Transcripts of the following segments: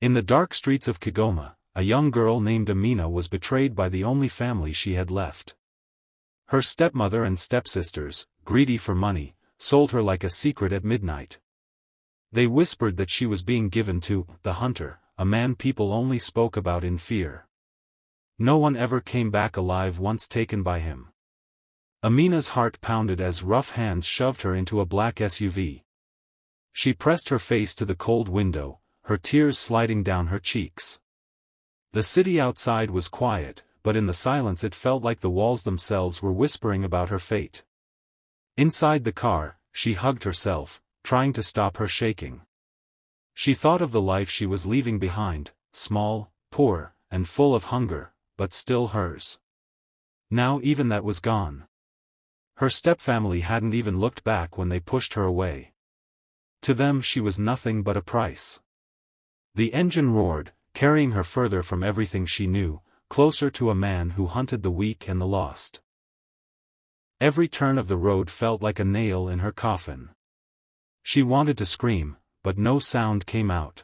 In the dark streets of Kigoma, a young girl named Amina was betrayed by the only family she had left. Her stepmother and stepsisters, greedy for money, sold her like a secret at midnight. They whispered that she was being given to the hunter, a man people only spoke about in fear. No one ever came back alive once taken by him. Amina's heart pounded as rough hands shoved her into a black SUV. She pressed her face to the cold window, her tears sliding down her cheeks. The city outside was quiet, but in the silence it felt like the walls themselves were whispering about her fate. Inside the car, she hugged herself, trying to stop her shaking. She thought of the life she was leaving behind, small, poor, and full of hunger, but still hers. Now even that was gone. Her stepfamily hadn't even looked back when they pushed her away. To them she was nothing but a price. The engine roared, carrying her further from everything she knew, closer to a man who hunted the weak and the lost. Every turn of the road felt like a nail in her coffin. She wanted to scream, but no sound came out.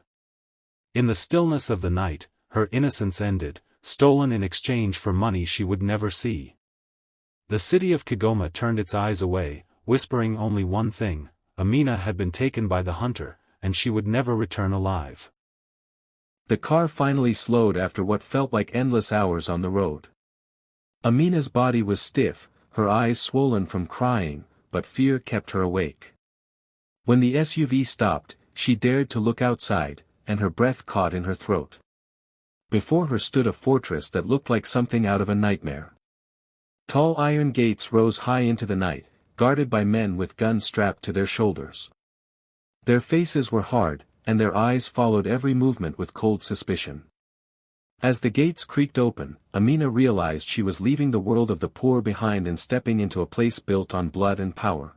In the stillness of the night, her innocence ended, stolen in exchange for money she would never see. The city of Kigoma turned its eyes away, whispering only one thing: Amina had been taken by the hunter, and she would never return alive. The car finally slowed after what felt like endless hours on the road. Amina's body was stiff, her eyes swollen from crying, but fear kept her awake. When the SUV stopped, she dared to look outside, and her breath caught in her throat. Before her stood a fortress that looked like something out of a nightmare. Tall iron gates rose high into the night, guarded by men with guns strapped to their shoulders. Their faces were hard, and their eyes followed every movement with cold suspicion. As the gates creaked open, Amina realized she was leaving the world of the poor behind and stepping into a place built on blood and power.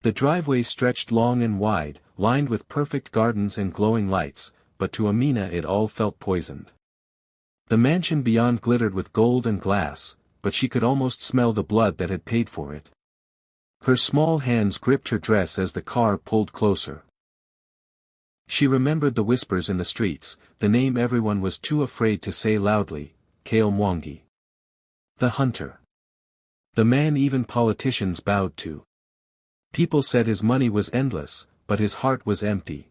The driveway stretched long and wide, lined with perfect gardens and glowing lights, but to Amina it all felt poisoned. The mansion beyond glittered with gold and glass, but she could almost smell the blood that had paid for it. Her small hands gripped her dress as the car pulled closer. She remembered the whispers in the streets, the name everyone was too afraid to say loudly: Kale Mwangi. The hunter. The man even politicians bowed to. People said his money was endless, but his heart was empty.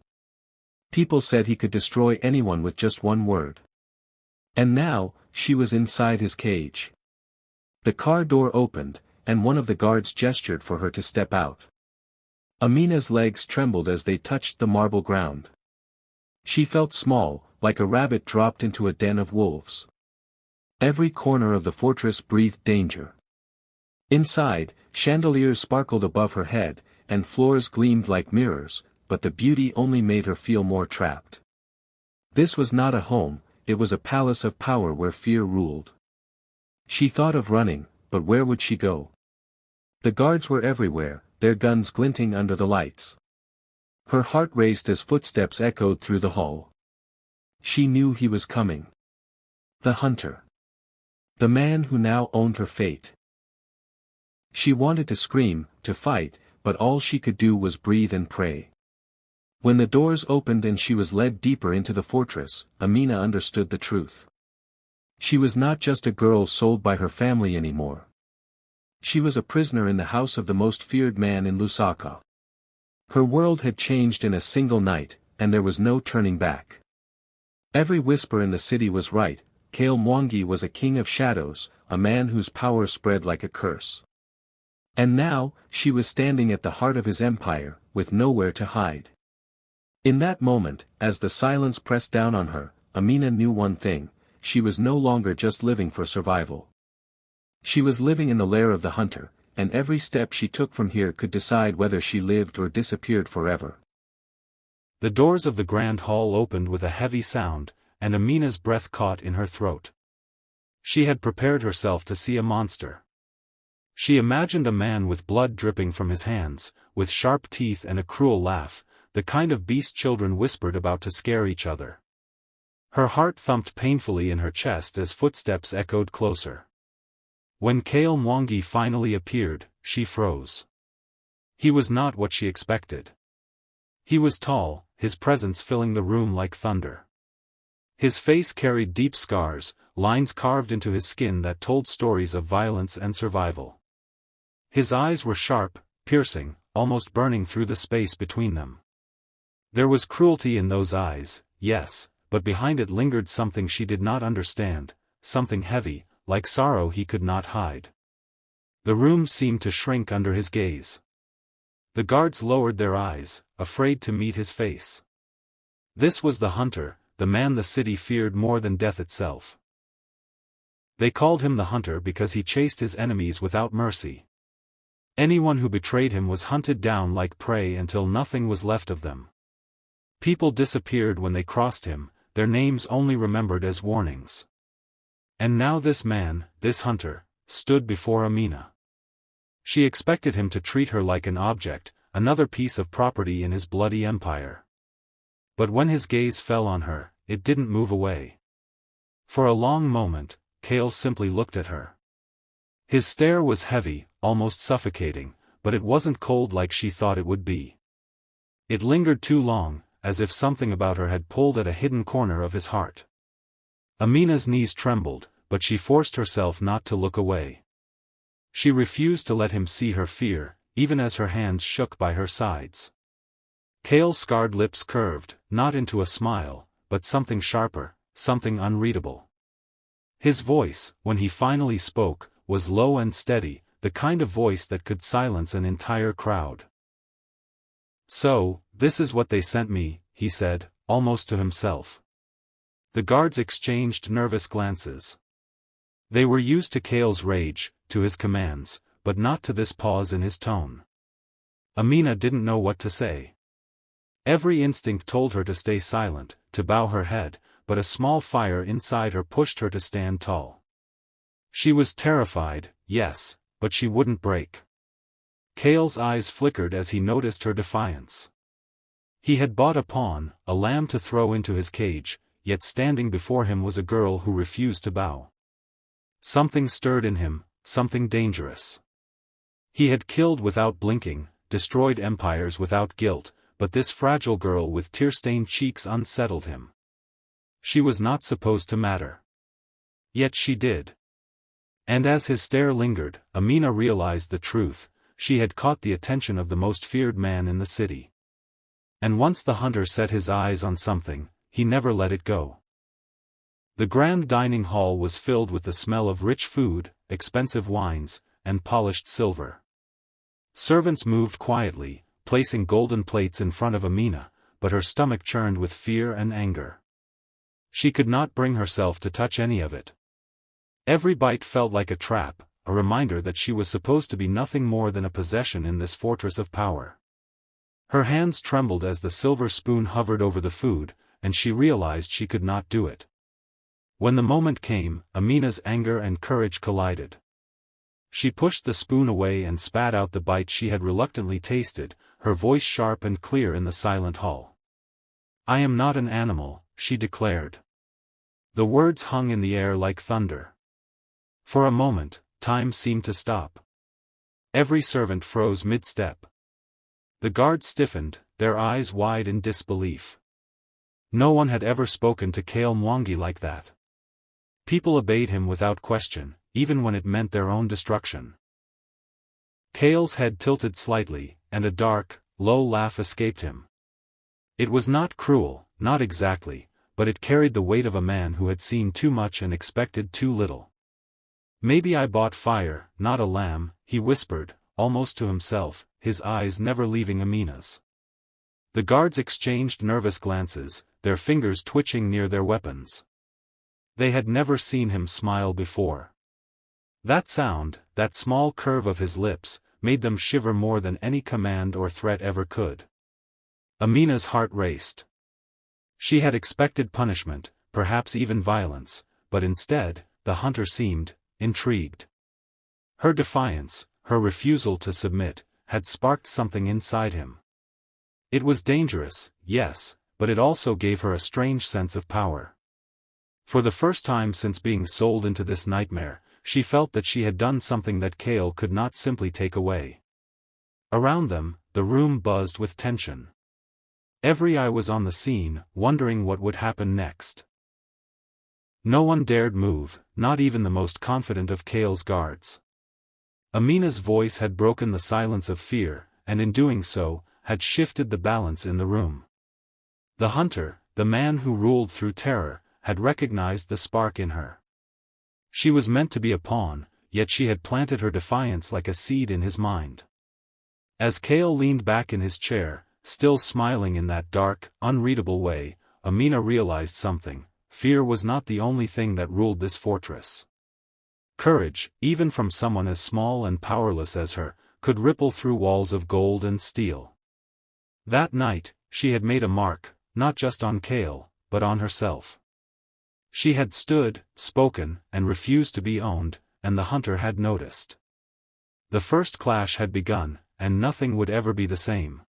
People said he could destroy anyone with just one word. And now, she was inside his cage. The car door opened, and one of the guards gestured for her to step out. Amina's legs trembled as they touched the marble ground. She felt small, like a rabbit dropped into a den of wolves. Every corner of the fortress breathed danger. Inside, chandeliers sparkled above her head, and floors gleamed like mirrors, but the beauty only made her feel more trapped. This was not a home, it was a palace of power where fear ruled. She thought of running, but where would she go? The guards were everywhere, their guns glinting under the lights. Her heart raced as footsteps echoed through the hall. She knew he was coming. The hunter. The man who now owned her fate. She wanted to scream, to fight, but all she could do was breathe and pray. When the doors opened and she was led deeper into the fortress, Amina understood the truth. She was not just a girl sold by her family anymore. She was a prisoner in the house of the most feared man in Lusaka. Her world had changed in a single night, and there was no turning back. Every whisper in the city was right: Kale Mwangi was a king of shadows, a man whose power spread like a curse. And now, she was standing at the heart of his empire, with nowhere to hide. In that moment, as the silence pressed down on her, Amina knew one thing: she was no longer just living for survival. She was living in the lair of the hunter, and every step she took from here could decide whether she lived or disappeared forever. The doors of the grand hall opened with a heavy sound, and Amina's breath caught in her throat. She had prepared herself to see a monster. She imagined a man with blood dripping from his hands, with sharp teeth and a cruel laugh, the kind of beast children whispered about to scare each other. Her heart thumped painfully in her chest as footsteps echoed closer. When Kale Mwangi finally appeared, she froze. He was not what she expected. He was tall, his presence filling the room like thunder. His face carried deep scars, lines carved into his skin that told stories of violence and survival. His eyes were sharp, piercing, almost burning through the space between them. There was cruelty in those eyes, yes, but behind it lingered something she did not understand, something heavy, like sorrow he could not hide. The room seemed to shrink under his gaze. The guards lowered their eyes, afraid to meet his face. This was the hunter, the man the city feared more than death itself. They called him the hunter because he chased his enemies without mercy. Anyone who betrayed him was hunted down like prey until nothing was left of them. People disappeared when they crossed him, their names only remembered as warnings. And now this man, this hunter, stood before Amina. She expected him to treat her like an object, another piece of property in his bloody empire. But when his gaze fell on her, it didn't move away. For a long moment, Kale simply looked at her. His stare was heavy, almost suffocating, but it wasn't cold like she thought it would be. It lingered too long, as if something about her had pulled at a hidden corner of his heart. Amina's knees trembled, but she forced herself not to look away. She refused to let him see her fear, even as her hands shook by her sides. Kale's scarred lips curved, not into a smile, but something sharper, something unreadable. His voice, when he finally spoke, was low and steady, the kind of voice that could silence an entire crowd. "So, this is what they sent me," he said, almost to himself. The guards exchanged nervous glances. They were used to Kale's rage, to his commands, but not to this pause in his tone. Amina didn't know what to say. Every instinct told her to stay silent, to bow her head, but a small fire inside her pushed her to stand tall. She was terrified, yes, but she wouldn't break. Kale's eyes flickered as he noticed her defiance. He had bought a pawn, a lamb to throw into his cage, yet standing before him was a girl who refused to bow. Something stirred in him, something dangerous. He had killed without blinking, destroyed empires without guilt, but this fragile girl with tear-stained cheeks unsettled him. She was not supposed to matter. Yet she did. And as his stare lingered, Amina realized the truth, she had caught the attention of the most feared man in the city. And once the hunter set his eyes on something, he never let it go. The grand dining hall was filled with the smell of rich food, expensive wines, and polished silver. Servants moved quietly, placing golden plates in front of Amina, but her stomach churned with fear and anger. She could not bring herself to touch any of it. Every bite felt like a trap, a reminder that she was supposed to be nothing more than a possession in this fortress of power. Her hands trembled as the silver spoon hovered over the food, and she realized she could not do it. When the moment came, Amina's anger and courage collided. She pushed the spoon away and spat out the bite she had reluctantly tasted, her voice sharp and clear in the silent hall. "I am not an animal," she declared. The words hung in the air like thunder. For a moment, time seemed to stop. Every servant froze mid-step. The guards stiffened, their eyes wide in disbelief. No one had ever spoken to Kale Mwangi like that. People obeyed him without question, even when it meant their own destruction. Kale's head tilted slightly, and a dark, low laugh escaped him. It was not cruel, not exactly, but it carried the weight of a man who had seen too much and expected too little. "Maybe I bought fire, not a lamb," he whispered, almost to himself, his eyes never leaving Amina's. The guards exchanged nervous glances, their fingers twitching near their weapons. They had never seen him smile before. That sound, that small curve of his lips, made them shiver more than any command or threat ever could. Amina's heart raced. She had expected punishment, perhaps even violence, but instead, the hunter seemed intrigued. Her defiance, her refusal to submit, had sparked something inside him. It was dangerous, yes, but it also gave her a strange sense of power. For the first time since being sold into this nightmare, she felt that she had done something that Kale could not simply take away. Around them, the room buzzed with tension. Every eye was on the scene, wondering what would happen next. No one dared move, not even the most confident of Kale's guards. Amina's voice had broken the silence of fear, and in doing so, had shifted the balance in the room. The hunter, the man who ruled through terror, had recognized the spark in her. She was meant to be a pawn, yet she had planted her defiance like a seed in his mind. As Kale leaned back in his chair, still smiling in that dark, unreadable way, Amina realized something: fear was not the only thing that ruled this fortress. Courage, even from someone as small and powerless as her, could ripple through walls of gold and steel. That night, she had made a mark, not just on Kale, but on herself. She had stood, spoken, and refused to be owned, and the hunter had noticed. The first clash had begun, and nothing would ever be the same.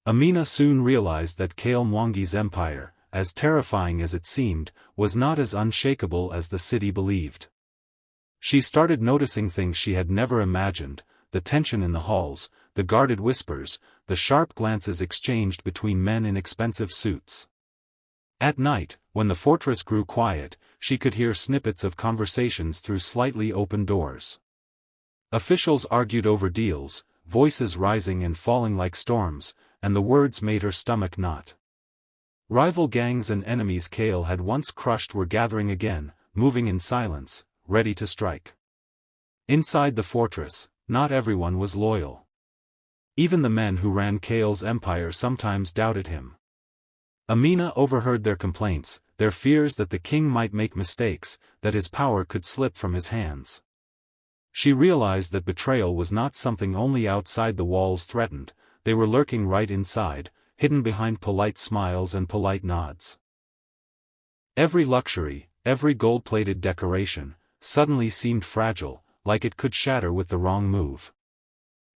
Amina soon realized that Kale Mwangi's empire, as terrifying as it seemed, was not as unshakable as the city believed. She started noticing things she had never imagined: the tension in the halls, the guarded whispers, the sharp glances exchanged between men in expensive suits. At night, when the fortress grew quiet, she could hear snippets of conversations through slightly open doors. Officials argued over deals, voices rising and falling like storms, and the words made her stomach knot. Rival gangs and enemies Kale had once crushed were gathering again, moving in silence, ready to strike. Inside the fortress, not everyone was loyal. Even the men who ran Kale's empire sometimes doubted him. Amina overheard their complaints, their fears that the king might make mistakes, that his power could slip from his hands. She realized that betrayal was not something only outside the walls threatened; they were lurking right inside, hidden behind polite smiles and polite nods. Every luxury, every gold-plated decoration, suddenly seemed fragile, like it could shatter with the wrong move.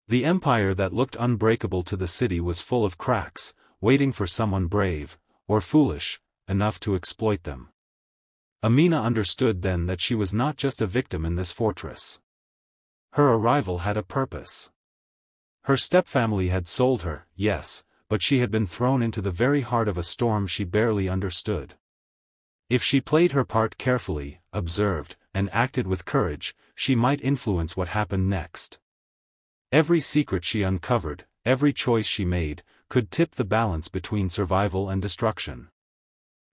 The empire that looked unbreakable to the city was full of cracks, waiting for someone brave, or foolish, enough to exploit them. Amina understood then that she was not just a victim in this fortress. Her arrival had a purpose. Her stepfamily had sold her, yes, but she had been thrown into the very heart of a storm she barely understood. If she played her part carefully, observed, and acted with courage, she might influence what happened next. Every secret she uncovered, every choice she made, could tip the balance between survival and destruction.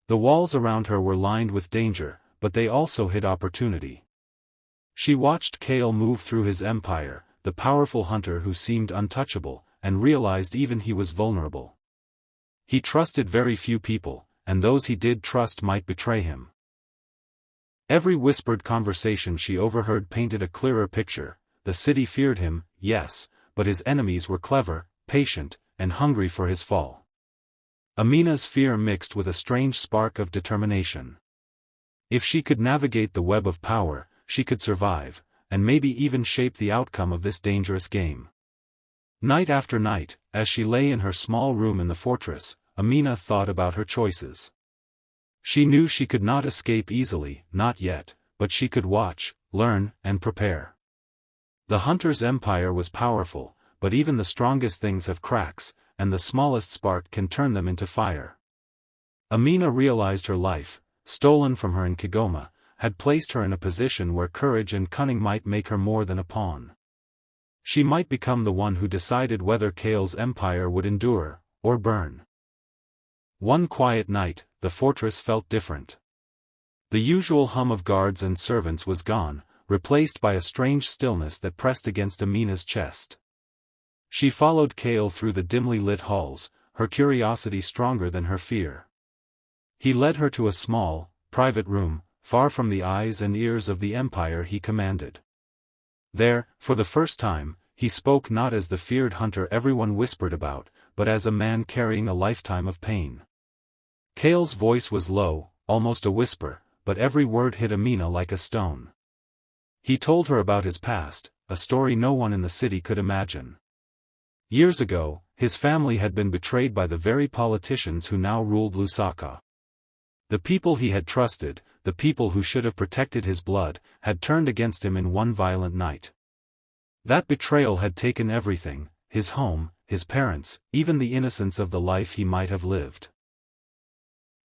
The walls around her were lined with danger, but they also hid opportunity. She watched Kale move through his empire, the powerful hunter who seemed untouchable, and realized even he was vulnerable. He trusted very few people, and those he did trust might betray him. Every whispered conversation she overheard painted a clearer picture: the city feared him, yes, but his enemies were clever, patient, and hungry for his fall. Amina's fear mixed with a strange spark of determination. If she could navigate the web of power, she could survive, and maybe even shape the outcome of this dangerous game. Night after night, as she lay in her small room in the fortress, Amina thought about her choices. She knew she could not escape easily, not yet, but she could watch, learn, and prepare. The hunter's empire was powerful, but even the strongest things have cracks, and the smallest spark can turn them into fire. Amina realized her life, stolen from her in Kigoma, had placed her in a position where courage and cunning might make her more than a pawn. She might become the one who decided whether Kale's empire would endure, or burn. One quiet night, the fortress felt different. The usual hum of guards and servants was gone, replaced by a strange stillness that pressed against Amina's chest. She followed Kale through the dimly lit halls, her curiosity stronger than her fear. He led her to a small, private room, far from the eyes and ears of the empire he commanded. There, for the first time, he spoke not as the feared hunter everyone whispered about, but as a man carrying a lifetime of pain. Kale's voice was low, almost a whisper, but every word hit Amina like a stone. He told her about his past, a story no one in the city could imagine. Years ago, his family had been betrayed by the very politicians who now ruled Lusaka. The people he had trusted, the people who should have protected his blood, had turned against him in one violent night. That betrayal had taken everything: his home, his parents, even the innocence of the life he might have lived.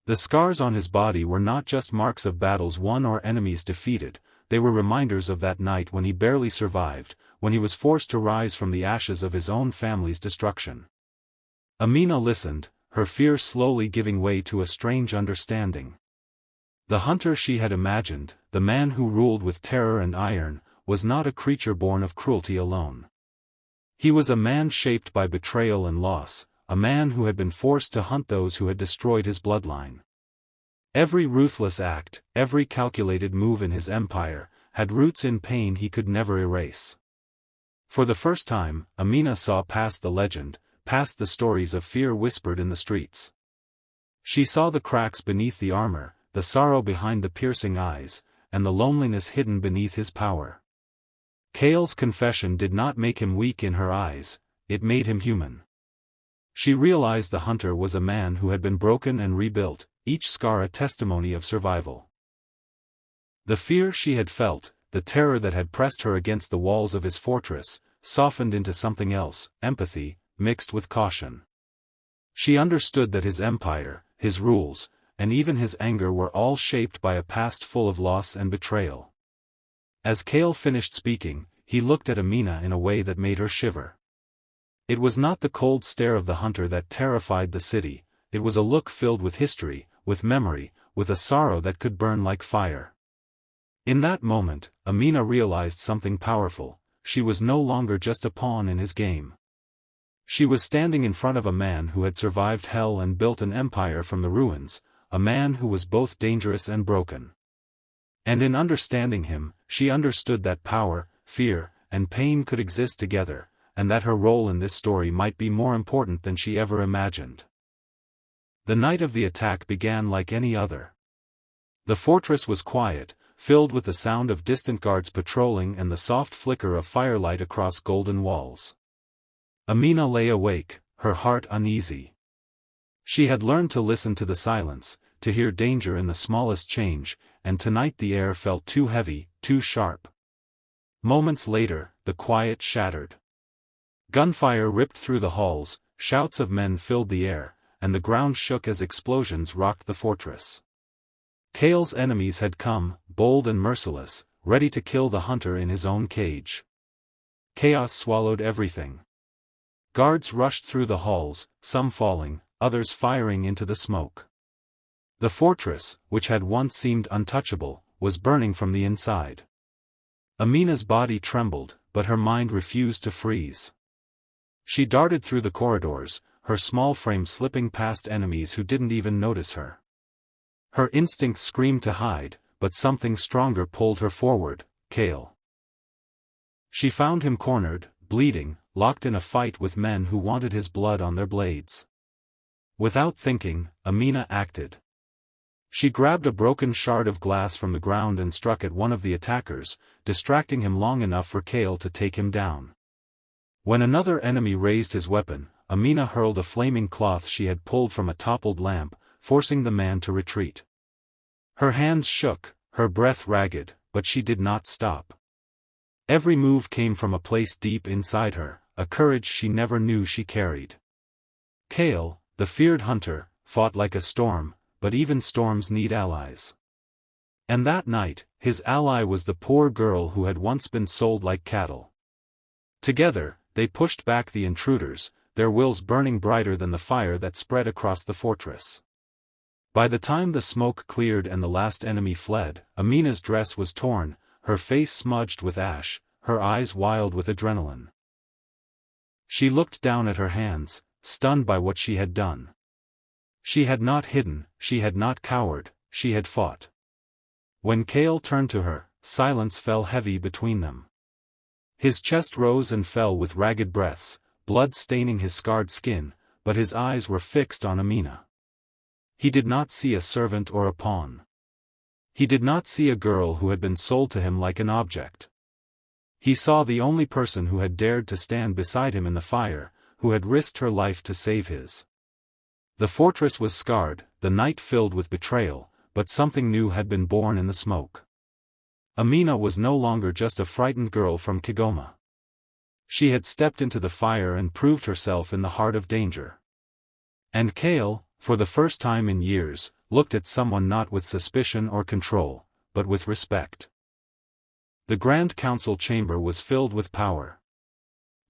The scars on his body were not just marks of battles won or enemies defeated, they were reminders of that night when he barely survived, when he was forced to rise from the ashes of his own family's destruction. Amina listened, her fear slowly giving way to a strange understanding. The hunter she had imagined, the man who ruled with terror and iron, was not a creature born of cruelty alone. He was a man shaped by betrayal and loss, a man who had been forced to hunt those who had destroyed his bloodline. Every ruthless act, every calculated move in his empire, had roots in pain he could never erase. For the first time, Amina saw past the legend, past the stories of fear whispered in the streets. She saw the cracks beneath the armor, the sorrow behind the piercing eyes, and the loneliness hidden beneath his power. Kale's confession did not make him weak in her eyes, it made him human. She realized the hunter was a man who had been broken and rebuilt, each scar a testimony of survival. The fear she had felt, the terror that had pressed her against the walls of his fortress, softened into something else, empathy, mixed with caution. She understood that his empire, his rules, and even his anger were all shaped by a past full of loss and betrayal. As Kale finished speaking, he looked at Amina in a way that made her shiver. It was not the cold stare of the hunter that terrified the city, it was a look filled with history, with memory, with a sorrow that could burn like fire. In that moment, Amina realized something powerful, she was no longer just a pawn in his game. She was standing in front of a man who had survived hell and built an empire from the ruins, a man who was both dangerous and broken. And in understanding him, she understood that power, fear, and pain could exist together, and that her role in this story might be more important than she ever imagined. The night of the attack began like any other. The fortress was quiet, filled with the sound of distant guards patrolling and the soft flicker of firelight across golden walls. Amina lay awake, her heart uneasy. She had learned to listen to the silence, to hear danger in the smallest change, and tonight the air felt too heavy, too sharp. Moments later, the quiet shattered. Gunfire ripped through the halls, shouts of men filled the air, and the ground shook as explosions rocked the fortress. Kale's enemies had come, bold and merciless, ready to kill the hunter in his own cage. Chaos swallowed everything. Guards rushed through the halls, some falling, others firing into the smoke. The fortress, which had once seemed untouchable, was burning from the inside. Amina's body trembled, but her mind refused to freeze. She darted through the corridors, her small frame slipping past enemies who didn't even notice her. Her instincts screamed to hide, but something stronger pulled her forward, Kale. She found him cornered, bleeding, locked in a fight with men who wanted his blood on their blades. Without thinking, Amina acted. She grabbed a broken shard of glass from the ground and struck at one of the attackers, distracting him long enough for Kale to take him down. When another enemy raised his weapon, Amina hurled a flaming cloth she had pulled from a toppled lamp, forcing the man to retreat. Her hands shook, her breath ragged, but she did not stop. Every move came from a place deep inside her, a courage she never knew she carried. Kale, the feared hunter, fought like a storm, but even storms need allies. And that night, his ally was the poor girl who had once been sold like cattle. Together, they pushed back the intruders, their wills burning brighter than the fire that spread across the fortress. By the time the smoke cleared and the last enemy fled, Amina's dress was torn, her face smudged with ash, her eyes wild with adrenaline. She looked down at her hands, stunned by what she had done. She had not hidden, she had not cowered, she had fought. When Kale turned to her, silence fell heavy between them. His chest rose and fell with ragged breaths, blood staining his scarred skin, but his eyes were fixed on Amina. He did not see a servant or a pawn. He did not see a girl who had been sold to him like an object. He saw the only person who had dared to stand beside him in the fire, who had risked her life to save his. The fortress was scarred, the night filled with betrayal, but something new had been born in the smoke. Amina was no longer just a frightened girl from Kigoma. She had stepped into the fire and proved herself in the heart of danger. And Kale, for the first time in years, looked at someone not with suspicion or control, but with respect. The Grand Council chamber was filled with power.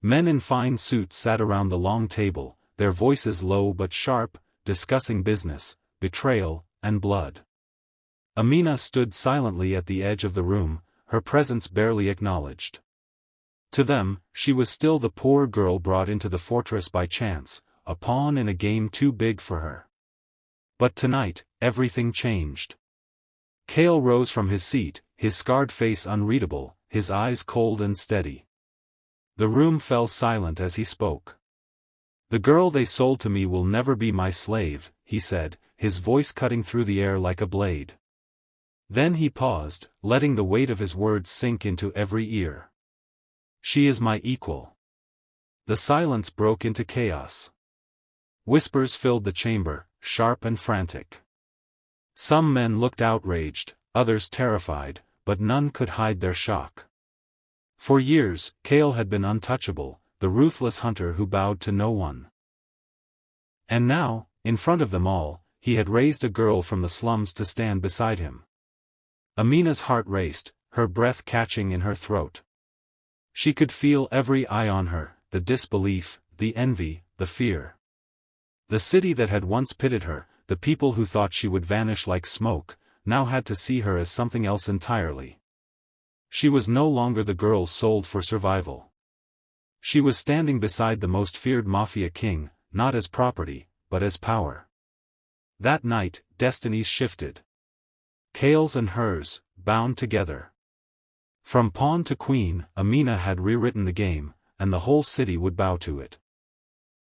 Men in fine suits sat around the long table, their voices low but sharp, discussing business, betrayal, and blood. Amina stood silently at the edge of the room, her presence barely acknowledged. To them, she was still the poor girl brought into the fortress by chance, a pawn in a game too big for her. But tonight, everything changed. Kale rose from his seat, his scarred face unreadable, his eyes cold and steady. The room fell silent as he spoke. "The girl they sold to me will never be my slave," he said, his voice cutting through the air like a blade. Then he paused, letting the weight of his words sink into every ear. "She is my equal." The silence broke into chaos. Whispers filled the chamber, sharp and frantic. Some men looked outraged, others terrified, but none could hide their shock. For years, Kale had been untouchable, the ruthless hunter who bowed to no one. And now, in front of them all, he had raised a girl from the slums to stand beside him. Amina's heart raced, her breath catching in her throat. She could feel every eye on her, the disbelief, the envy, the fear. The city that had once pitied her, the people who thought she would vanish like smoke, now had to see her as something else entirely. She was no longer the girl sold for survival. She was standing beside the most feared mafia king, not as property, but as power. That night, destinies shifted. Kale's and hers, bound together. From pawn to queen, Amina had rewritten the game, and the whole city would bow to it.